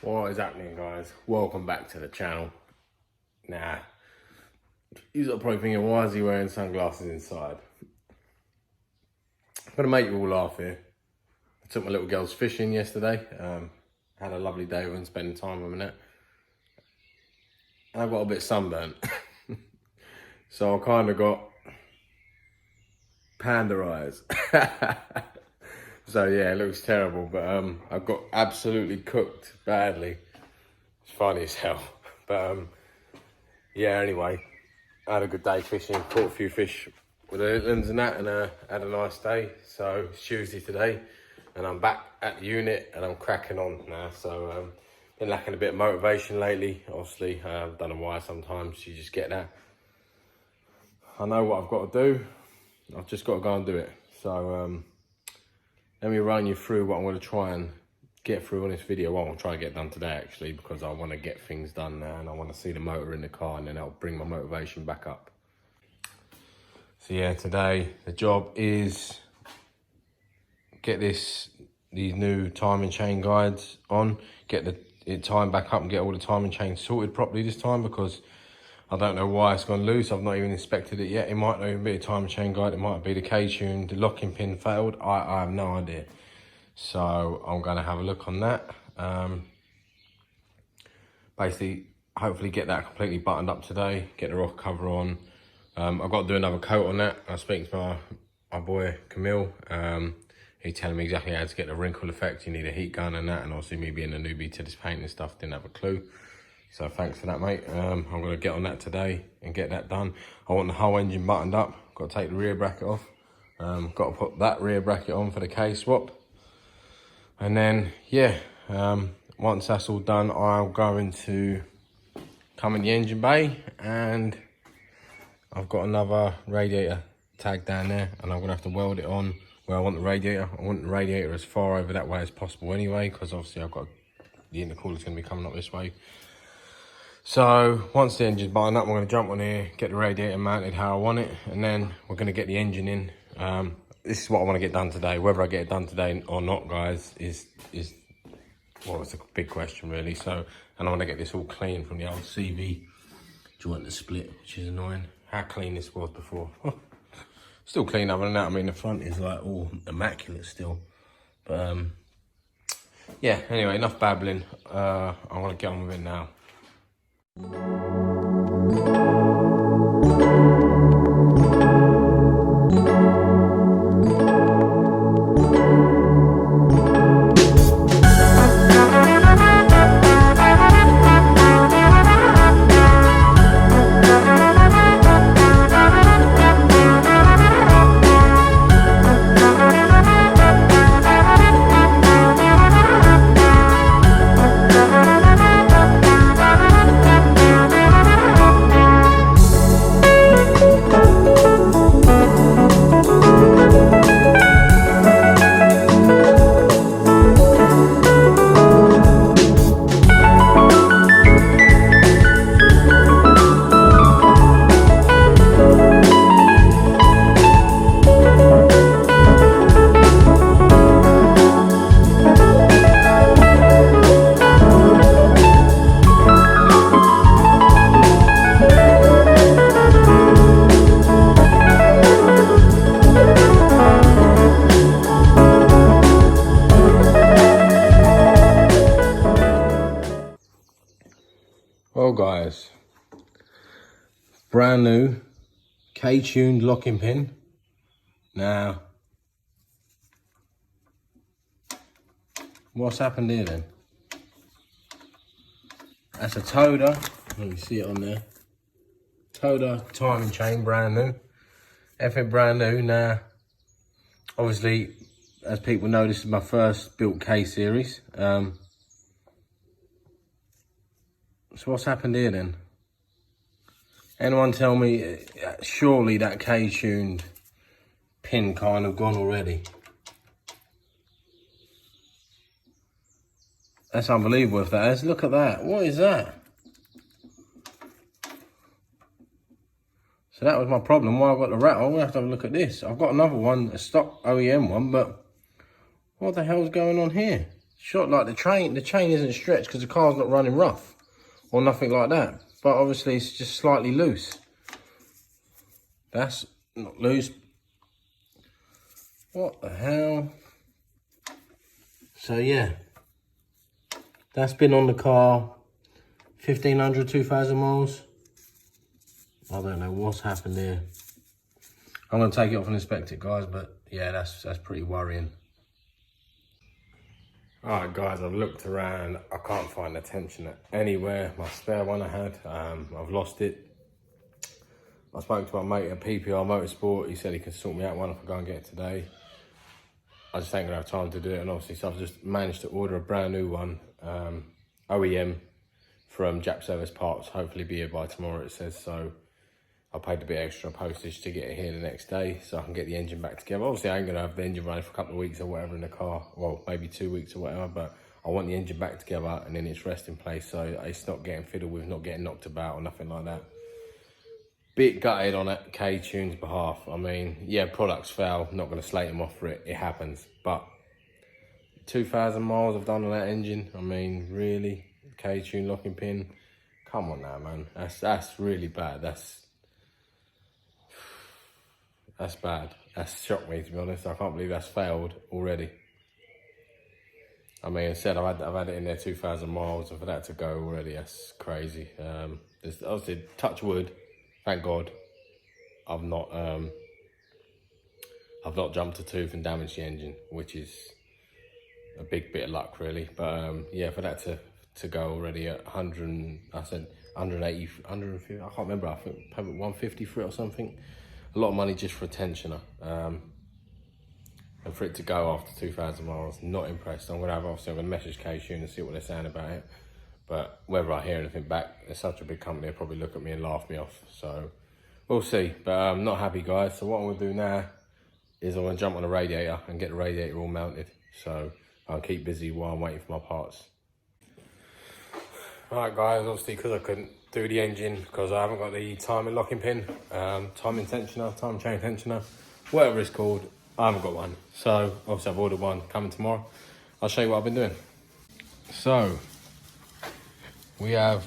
What is happening, guys? Welcome back to the channel. Nah, you're probably thinking, why is he wearing sunglasses inside? I'm gonna make you all laugh here. I took my little girls fishing yesterday. Had a lovely day with them, spending time with them, and I got a bit sunburnt. So I kind of got panda eyes. So yeah, it looks terrible, but I got absolutely cooked badly. It's funny as hell. But yeah, anyway, I had a good day fishing, caught a few fish with the Litlands and that, and had a nice day. So it's Tuesday today, and I'm back at the unit, and I'm cracking on now. So been lacking a bit of motivation lately, obviously. I don't know why, sometimes you just get that. I know what I've got to do. I've just got to go and do it. So let me run you through what I'm going to try and get through on this video. Well, I'll try and get done today, actually, because I want to get things done now, and I want to see the motor in the car, and then that'll bring my motivation back up. So yeah, today the job is get these new timing chain guides on, get it timed back up and get all the timing chains sorted properly this time, because I don't know why it's gone loose. I've not even inspected it yet. It might not even be a timing chain guide. It might be the K-tune, the locking pin failed. I have no idea. So I'm going to have a look on that. Basically, hopefully get that completely buttoned up today. Get the rock cover on. I've got to do another coat on that. I was speaking to my boy Camille. He's telling me exactly how to get the wrinkle effect. You need a heat gun and that. And obviously me being a newbie to this painting stuff, didn't have a clue. So thanks for that, mate. I'm going to get on that today and get that done. I want the whole engine buttoned up. Got to take the rear bracket off. Got to put that rear bracket on for the K-swap. And then, yeah, once that's all done, I'm going to come in the engine bay, and I've got another radiator tag down there, and I'm going to have to weld it on where I want the radiator. I want the radiator as far over that way as possible anyway, because obviously I've got the intercooler's going to be coming up this way. So once the engine's buttoned up, I'm going to jump on here, get the radiator mounted how I want it, and then we're going to get the engine in. This is what I want to get done today. Whether I get it done today or not, guys, is well, it's a big question really. So, and I want to get this all clean from the old CV joint to split, which is annoying. How clean this was before. Still clean other than that. I mean, the front is like all immaculate still. But yeah, anyway, enough babbling. I want to get on with it now. Well, guys, brand new K-tuned locking pin. Now, what's happened here then? That's a Toda. Let me see it on there. Toda timing chain, brand new. Everything brand new. Now, obviously, as people know, this is my first built K series. So what's happened here then? Anyone tell me, surely that K-tuned pin kind of gone already? That's unbelievable if that is. Look at that. What is that? So that was my problem. Why I got the rattle, we'll have to have a look at this. I've got another one, a stock OEM one, but what the hell's going on here? shot like the chain isn't stretched because the car's not running rough or nothing like that. But obviously it's just slightly loose. That's not loose. What the hell? So yeah, that's been on the car 1,500, 2,000 miles. I don't know what's happened there. I'm gonna take it off and inspect it, guys, but yeah, that's pretty worrying. All right, guys, I've looked around. I can't find the tensioner anywhere. My spare one I had, I've lost it. I spoke to my mate at PPR Motorsport. He said he can sort me out one if I go and get it today. I just ain't gonna have time to do it, and obviously, so I've just managed to order a brand new one, OEM from Jap Service Parts. Hopefully be here by tomorrow, it says. So I paid a bit extra postage to get it here the next day so I can get the engine back together. Obviously, I ain't gonna have the engine running for a couple of weeks or whatever in the car. Well, maybe 2 weeks or whatever, but I want the engine back together and in its resting place so it's not getting fiddled with, not getting knocked about or nothing like that. Bit gutted on that K-Tune's behalf. I mean, yeah, products fail, not gonna slate them off for it, it happens. But 2,000 miles I've done on that engine. I mean, really? K-Tune locking pin? Come on now, man. That's really bad. That's bad. That's shocked me, to be honest. I can't believe that's failed already. I mean, I said I've had it in there 2,000 miles, and for that to go already, that's crazy. There's obviously, touch wood, thank God, I've not jumped a tooth and damaged the engine, which is a big bit of luck, really. But yeah, for that to go already at 100, I said 180, 150, I can't remember. I think I paid 150 for it or something. A lot of money just for a tensioner. And for it to go after 2,000 miles, not impressed. I'm gonna message K-Tune and see what they're saying about it. But whether I hear anything back, they're such a big company, they'll probably look at me and laugh me off. So we'll see. But I'm not happy, guys. So what I'm gonna do now is I'm gonna jump on the radiator and get the radiator all mounted. So I'll keep busy while I'm waiting for my parts. Alright, guys, obviously because I couldn't do the engine because I haven't got the timing locking pin, timing tensioner, time chain tensioner, whatever it's called, I haven't got one. So obviously I've ordered one coming tomorrow. I'll show you what I've been doing. So we have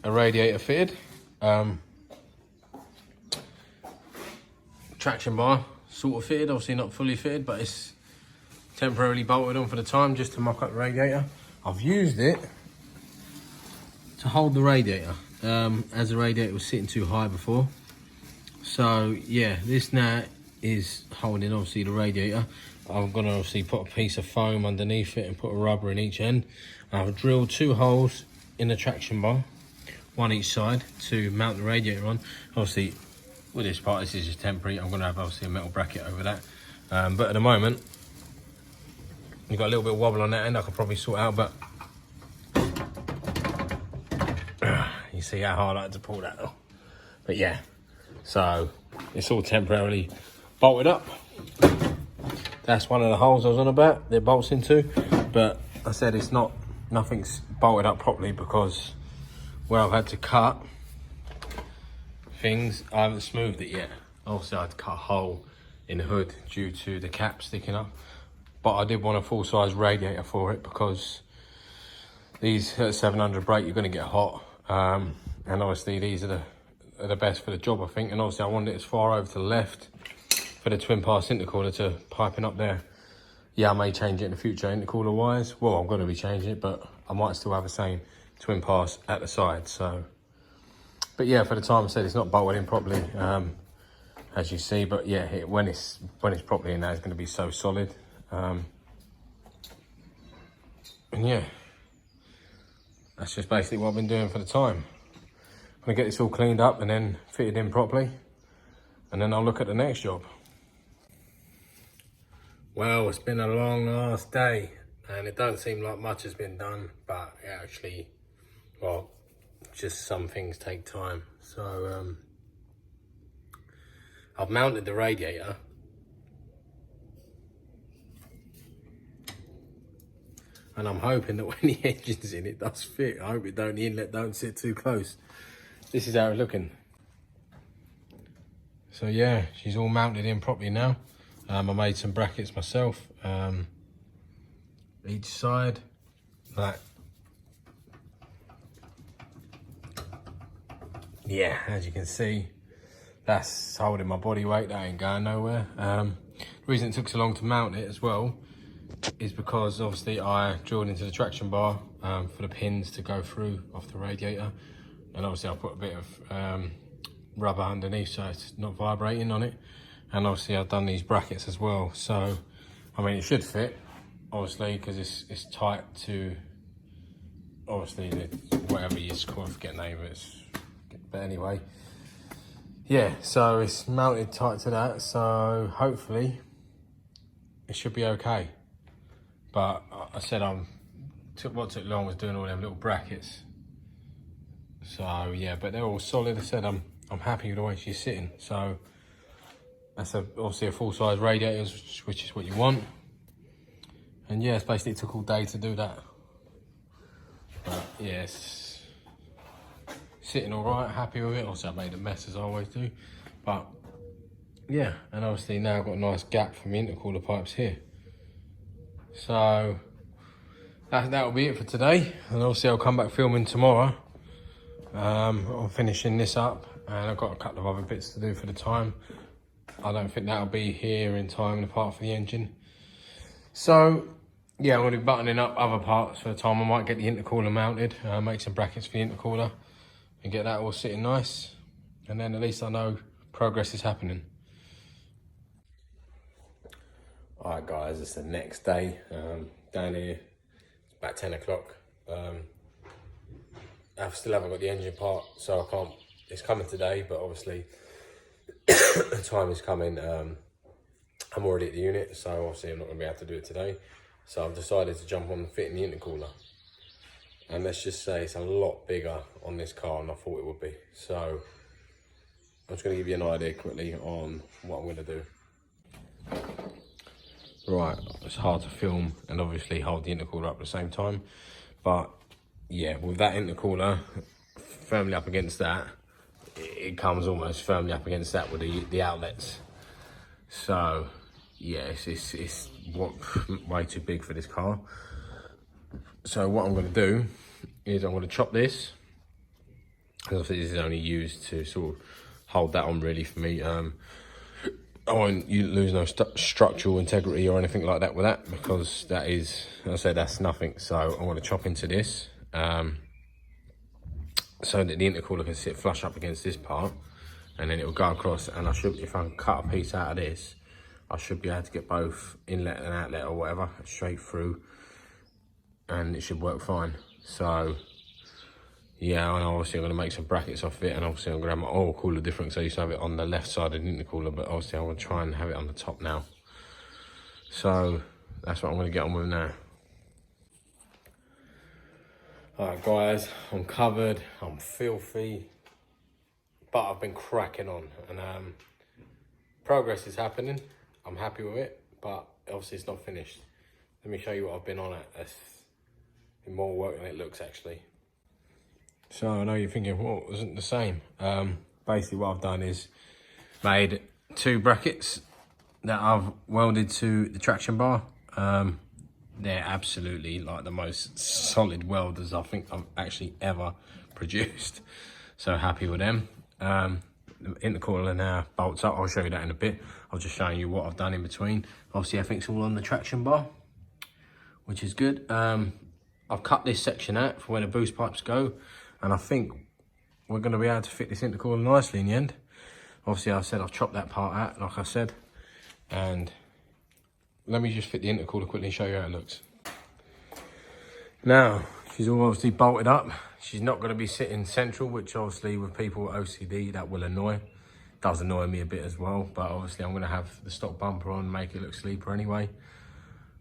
a radiator fitted, traction bar sort of fitted, obviously not fully fitted, but it's temporarily bolted on for the time just to mock up the radiator. I've used it to hold the radiator, as the radiator was sitting too high before. So yeah, this now is holding obviously the radiator. I'm gonna obviously put a piece of foam underneath it and put a rubber in each end. I've drilled 2 holes in the traction bar, one each side, to mount the radiator on. Obviously with this part, this is just temporary. I'm gonna have obviously a metal bracket over that. But at the moment, you've got a little bit of wobble on that end I could probably sort out, but you see how hard I had to pull that off. But yeah, so it's all temporarily bolted up. That's one of the holes I was on about, they're bolts into, but I said it's not, nothing's bolted up properly because where I've had to cut things, I haven't smoothed it yet. Also, I had to cut a hole in the hood due to the cap sticking up, but I did want a full-size radiator for it because these at 700 brake, you're going to get hot, and obviously these are the best for the job, I think. And obviously I wanted it as far over to the left for the twin pass intercooler to piping up there. Yeah, I may change it in the future intercooler wise. Well, I'm going to be changing it, but I might still have the same twin pass at the side. So, but yeah, for the time I said it's not bolted in properly, as you see. But yeah, when it's properly in there, it's going to be so solid. And yeah, that's just basically what I've been doing for the time. I'm gonna get this all cleaned up and then fitted in properly, and then I'll look at the next job. Well, it's been a long ass day and it doesn't seem like much has been done, but it actually, well, just some things take time. So I've mounted the radiator. And I'm hoping that when the engine's in, it does fit. I hope the inlet don't sit too close. This is how it's looking. So yeah, she's all mounted in properly now. I made some brackets myself, each side. Like, yeah, as you can see, that's holding my body weight, that ain't going nowhere. The reason it took so long to mount it as well is because obviously I drilled into the traction bar for the pins to go through off the radiator, and obviously I put a bit of rubber underneath so it's not vibrating on it, and obviously I've done these brackets as well, so I mean it should fit obviously because it's tight to obviously whatever you call it, I forget the name of it, but anyway, yeah, so it's mounted tight to that, so hopefully it should be okay. But I said what took long was doing all them little brackets. So yeah, but they're all solid. I said I'm happy with the way she's sitting. So that's obviously a full size radiator, which is what you want. And yeah, it's basically took all day to do that. But yeah, it's sitting all right, happy with it. Also I made a mess as I always do. But yeah, and obviously now I've got a nice gap for my intercooler pipes here. So that'll be it for today, and obviously I'll come back filming tomorrow. I'm finishing this up, and I've got a couple of other bits to do for the time. I don't think that'll be here in time, apart from the engine. So yeah, I'm going to be buttoning up other parts for the time. I might get the intercooler mounted, make some brackets for the intercooler, and get that all sitting nice. And then at least I know progress is happening. Alright guys, it's the next day, down here, it's about 10 o'clock. I still haven't got the engine part, so I can't, it's coming today, but obviously the time is coming. I'm already at the unit, so obviously I'm not going to be able to do it today. So I've decided to jump on fitting the intercooler. And let's just say it's a lot bigger on this car than I thought it would be. So I'm just going to give you an idea quickly on what I'm going to do. Right, it's hard to film and obviously hold the intercooler up at the same time, but yeah, with that intercooler firmly up against that, it comes almost firmly up against that with the outlets. So yeah, it's way too big for this car. So what I'm going to do is I'm going to chop this, because obviously this is only used to sort of hold that on really for me. I won't lose no structural integrity or anything like that with that, because that is, as I said, that's nothing. So I'm going to chop into this so that the intercooler can sit flush up against this part, and then it will go across, and I should, if I can cut a piece out of this, I should be able to get both inlet and outlet or whatever straight through, and it should work fine. So yeah, and obviously I'm going to make some brackets off it, and obviously I'm going to have my oil cooler different, so I used to have it on the left side of the intercooler, but obviously I'm going to try and have it on the top now. So that's what I'm going to get on with now. Alright guys, I'm covered, I'm filthy, but I've been cracking on, and progress is happening. I'm happy with it, but obviously it's not finished. Let me show you what I've been on at. It's more work than it looks actually. So I know you're thinking, well, it wasn't the same. Basically what I've done is made 2 brackets that I've welded to the traction bar. They're absolutely like the most solid welders I think I've actually ever produced. So happy with them. The intercooler now bolts up. I'll show you that in a bit. I was just showing you what I've done in between. Obviously everything's all on the traction bar, which is good. I've cut this section out for where the boost pipes go, and I think we're going to be able to fit this intercooler nicely in the end. Obviously I said I've chopped that part out, like I said, and let me just fit the intercooler quickly and show you how it looks. Now, she's all obviously bolted up. She's not going to be sitting central, which obviously with people with OCD, that will annoy. Does annoy me a bit as well, but obviously I'm going to have the stock bumper on, make it look sleeper anyway.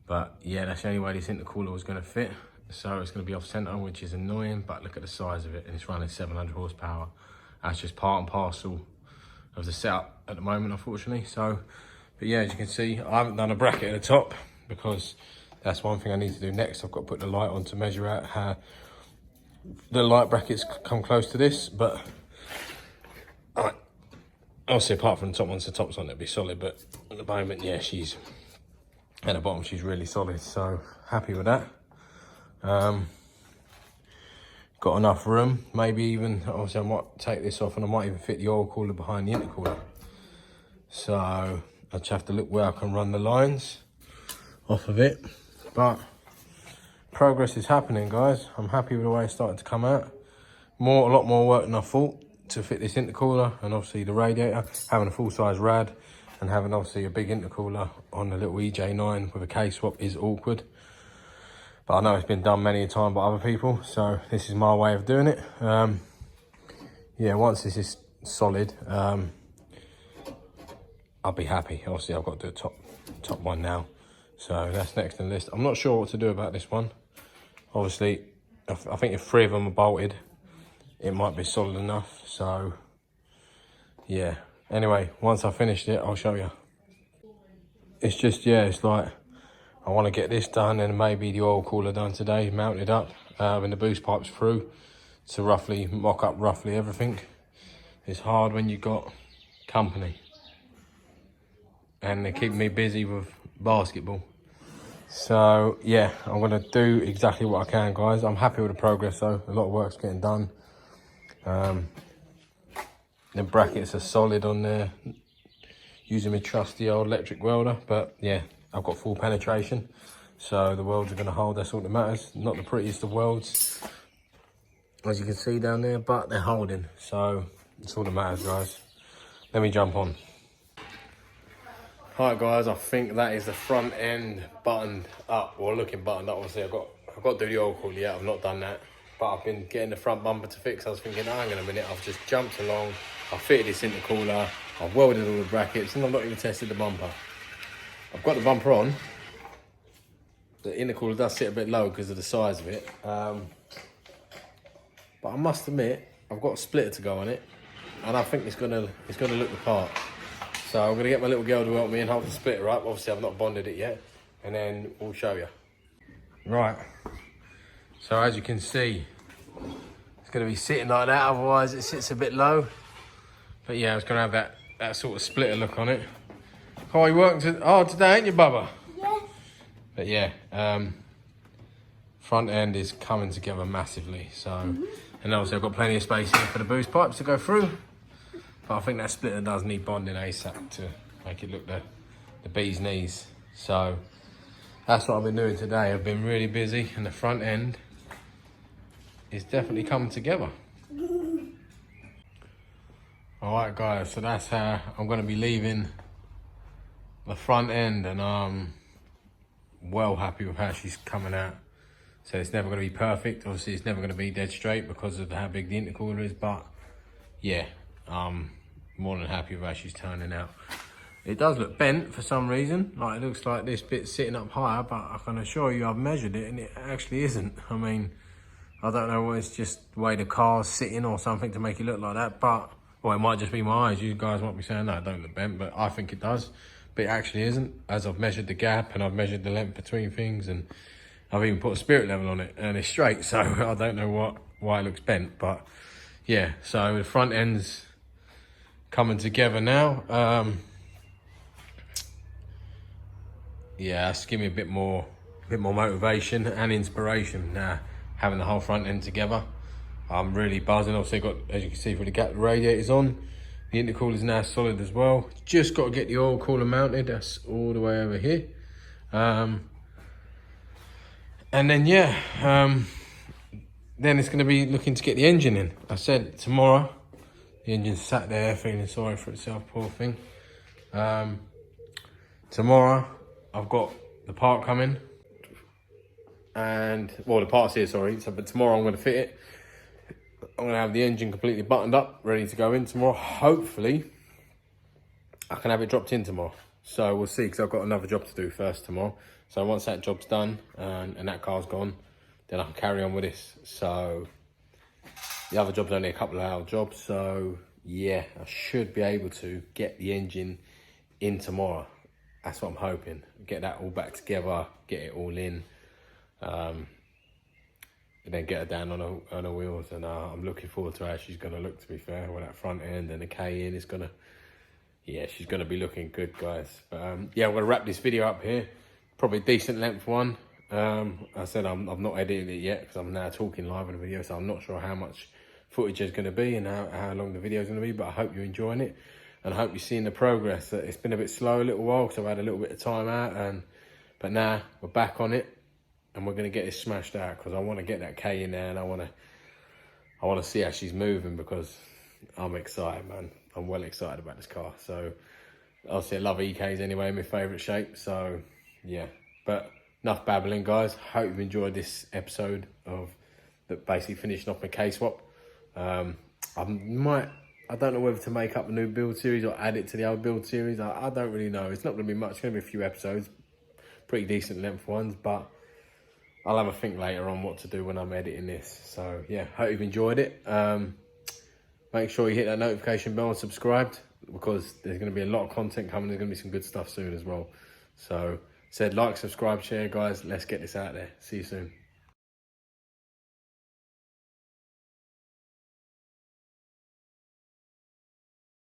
But yeah, that's the only way this intercooler was going to fit. So it's going to be off center, which is annoying, but look at the size of it, and it's running 700 horsepower. That's just part and parcel of the setup at the moment, unfortunately. So, but yeah, as you can see, I haven't done a bracket at the top, because that's one thing I need to do next. I've got to put the light on to measure out how the light brackets come close to this, but obviously apart from the top, once the top's on, it'll be solid, but at the moment, yeah, she's at the bottom, she's really solid, so happy with that. Got enough room, maybe even, obviously I might take this off and I might even fit the oil cooler behind the intercooler. So I just have to look where I can run the lines off of it. But progress is happening, guys. I'm happy with the way it's starting to come out. A lot more work than I thought to fit this intercooler and obviously the radiator. Having a full-size rad and having obviously a big intercooler on the little EJ9 with a K-swap is awkward. But I know it's been done many a time by other people, so this is my way of doing it. Yeah, once this is solid, I'll be happy. Obviously, I've got to do a top one now, so that's next on the list. I'm not sure what to do about this one. Obviously, I think if 3 of them are bolted, it might be solid enough. So, yeah. Anyway, once I finished it, I'll show you. It's just, yeah, it's like, I want to get this done and maybe the oil cooler done today, mounted up, and the boost pipes through to roughly mock up roughly everything. It's hard when you've got company and they keep me busy with basketball. So yeah, I'm going to do exactly what I can, guys. I'm happy with the progress though. A lot of work's getting done. The brackets are solid on there, using my trusty old electric welder, but yeah, I've got full penetration, so the welds are going to hold. That's all that matters. Not the prettiest of welds, as you can see down there, but they're holding, so that's all that matters, guys. Let me jump on. Alright, guys, I think that is the front end buttoned up, or looking buttoned up. Obviously, I've got to do the oil cooler yet. I've not done that, but I've been getting the front bumper to fix. I was thinking, oh, hang on a minute, I've just jumped along. I fitted this intercooler, I've welded all the brackets, and I've not even tested the bumper. I've got the bumper on. The intercooler does sit a bit low because of the size of it. But I must admit, I've got a splitter to go on it, and I think it's gonna look the part. So I'm gonna get my little girl to help me and hold the splitter up. Obviously, I've not bonded it yet, and then we'll show you. Right. So as you can see, it's gonna be sitting like that. Otherwise, it sits a bit low. But yeah, it's gonna have that sort of splitter look on it. Oh, you working today, ain't you, Bubba? Yeah. But yeah, front end is coming together massively. So, and obviously I've got plenty of space here for the boost pipes to go through. But I think that splitter does need bonding ASAP to make it look the bee's knees. So that's what I've been doing today. I've been really busy, and the front end is definitely coming together. All right, guys. So that's how I'm going to be leaving the front end, and I'm well happy with how she's coming out. So it's never going to be perfect. Obviously, it's never going to be dead straight because of how big the intercooler is. But yeah, I'm more than happy with how she's turning out. It does look bent for some reason. Like, it looks like this bit's sitting up higher, but I can assure you I've measured it and it actually isn't. I mean, I don't know, it's just the way the car's sitting or something to make it look like that. But, well, it might just be my eyes. You guys might be saying, no, it don't look bent, but I think it does. But it actually isn't, as I've measured the gap and I've measured the length between things, and I've even put a spirit level on it and it's straight. So I don't know why it looks bent, but yeah. So the front end's coming together now. Yeah, that's giving me a bit more motivation and inspiration now, having the whole front end together. I'm really buzzing. Obviously, I've got, as you can see, for the gap, the radiator's on. The intercooler is now solid as well. Just got to get the oil cooler mounted. That's all the way over here. And then, yeah, then it's going to be looking to get the engine in. I said tomorrow. The engine's sat there feeling sorry for itself, poor thing. Tomorrow, I've got the part coming. And, well, the part's here, sorry. So, but tomorrow I'm going to fit it. I'm going to have the engine completely buttoned up, ready to go in tomorrow. Hopefully, I can have it dropped in tomorrow. So we'll see, because I've got another job to do first tomorrow. So once that job's done and that car's gone, then I can carry on with this. So the other job's only a couple of hour job. So yeah, I should be able to get the engine in tomorrow. That's what I'm hoping. Get that all back together, get it all in. And then get her down on her wheels, and I'm looking forward to how she's going to look, to be fair, with that front end and the K in. It's going to, yeah, she's going to be looking good, guys. But yeah, I'm going to wrap this video up here. Probably a decent length one. I said I've not edited it yet because I'm now talking live on the video, so I'm not sure how much footage is going to be and how long the video is going to be, but I hope you're enjoying it and I hope you're seeing the progress. It's been a bit slow a little while because I've had a little bit of time out, but now we're back on it and we're going to get this smashed out because I want to get that K in there and I want to see how she's moving because I'm excited, man. I'm well excited about this car. So obviously I love EKs anyway, my favourite shape. So yeah, but enough babbling, guys. Hope you've enjoyed this episode of that basically finishing off my K swap. I don't know whether to make up a new build series or add it to the old build series. I don't really know. It's not going to be much. It's going to be a few episodes, pretty decent length ones, but I'll have a think later on what to do when I'm editing this. So yeah, hope you've enjoyed it. Make sure you hit that notification bell and subscribed because there's going to be a lot of content coming. There's going to be some good stuff soon as well. So said like, subscribe, share, guys. Let's get this out there. See you soon.